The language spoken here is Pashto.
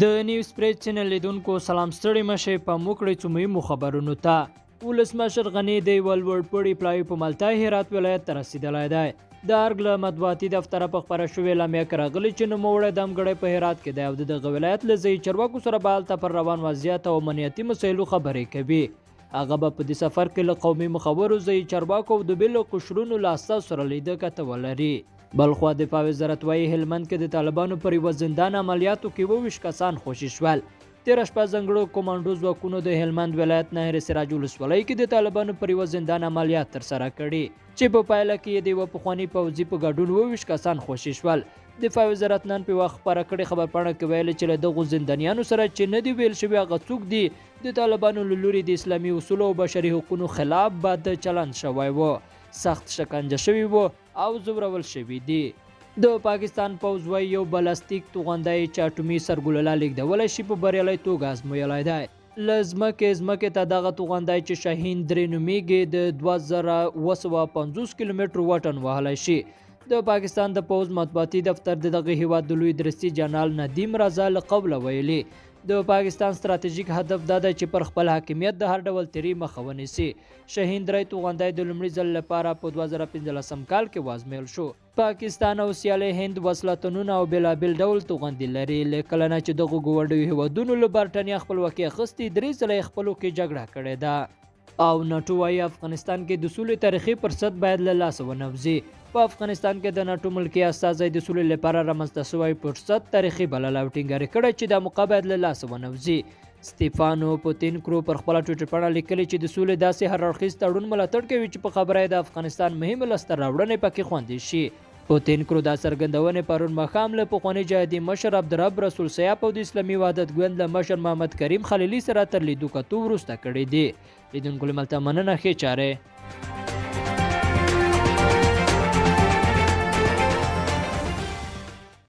د نیوز پریس چینل لیدونکو سلام ستړي مشه په موکړې څومې خبرونو ته ولسمشر غنی د ولور پړی پلای په مالتا هرات ولایت ته رسیدلی دی د ارګ له مطبوعاتي دفتر په خبره شوې اعلامیه کې راغلي چې نوموړی دمګړی په هرات کې دی او دغه ولایت له ځایي چارواکو سره به هلته پر روان وضعیت او امنیتي مسایلو خبرې کوي. هغه به په دې سفر کې له قومي مخورو ځایي چارواکو او د بېلو قشرونو له استازو سره لیده کته ولري. بلخوا دفاع وزارت وایي هلمند کې د طالبانو پر یوه زندان عملیاتو کې 22 کسان خوشي شول. تیره شپه ځانګړو کمانډو ځواکونو د هلمند ولایت نهر سراج ولسوالۍ کې د طالبانو پر یوه زندان عملیات ترسره کړي چې په پایله کې د یوه پخواني پوځي په ګډون 22 کسان خوشي شول. دفاع وزارت نن په وخت خپره کړې خبرپاڼه کې ویلي چې له دغو زندانیانو سره چې نه دي ویل شوي هغه څوک دي د طالبانو له لوري د اسلامي اصولو او بشري حقوقو خلاف بد چلند شوی و، سخت شکنجه شوي و او زورول شوي دي. د پاکستان پوځ وایي یو بلاستیک توغندی چې اټومي سرګلوله لیږدولی شي په بریالی توګه ازمویلی دی. له ځمکې ته دغه توغندی چې شاهین 3 نومیږي د 2250 کیلومترو واټن وهلی شي. د پاکستان د پوځ مطبوعاتي دفتر د دغه هیواد د لوی درستي جنرال ندیم رضا له قوله ویلي د پاکستان ستراتیژیک هدف دا دی چې پر خپل حاکمیت د هر ډول تیری مخه ونیسي. شاهین 3 توغندی د لومړي ځل لپاره په 2015 کال کې وازمویل شو. پاکستان او سیالي هند وسلتونونه او بېلابېل ډول توغندي لري. له کله نه چې دغو ګاونډیو هیوادونو له برټانیا خپلواکي اخیستې 3 ځله یې خپلو کې جګړه کړې ده او ناټو وایي افغانستان کې د سولې تاریخي فرصت باید له لاسه ونوځي. په افغانستان کې د ناټو ملکي استازی د سولې لپاره رامنځته شوی فرصت تاریخي بللی او ټینګار کړی چې دا موقع باید له لاسه ونوځي. سټیفانو پوتینکرو پر خپله ټویټر پاڼه لیکلي چې د سولې داسې هر اړخیز تړون ملاتړ کوي چې په خبره یې د افغانستان مهمې لاسته راوړنې پکې خوندي شي. پوتینکرو دا څرګندونې پرون ماښام له پخواني جهادي مشر عبدالرب رسول سیاف او د اسلامي وحدت ګوند له مشر محمد کریم خلیلي سره تر لیدو کتو وروسته کړې دي. لیدونکو له ملته مننه، ښې چارې.